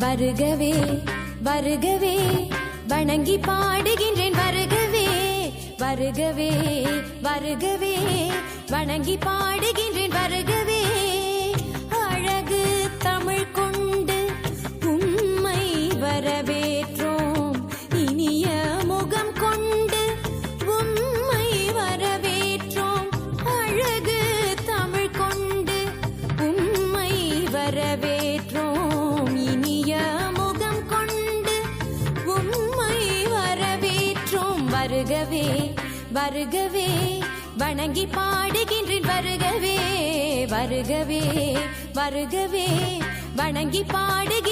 வருகவே வருகவே வணங்கி பாடுகின்றேன் வருகவே வருகவே வருகவே வணங்கி பாடுகின்றேன் வருகவே அழகு தமிழ் கொண்டு உம்மை வரவேற்றோம் இனிய முகம் கொண்டு உம்மை வரவேற்றோம் அழகு தமிழ் கொண்டு உம்மை வரவேற்றோம் இனிய முகம் கொண்டு உம்மை வரவேற்றோம் வருகவே வருகவே வணங்கி பாடுகின்றேன் வருகவே வருகவே வருகவே வணங்கி பாடுகின்றேன்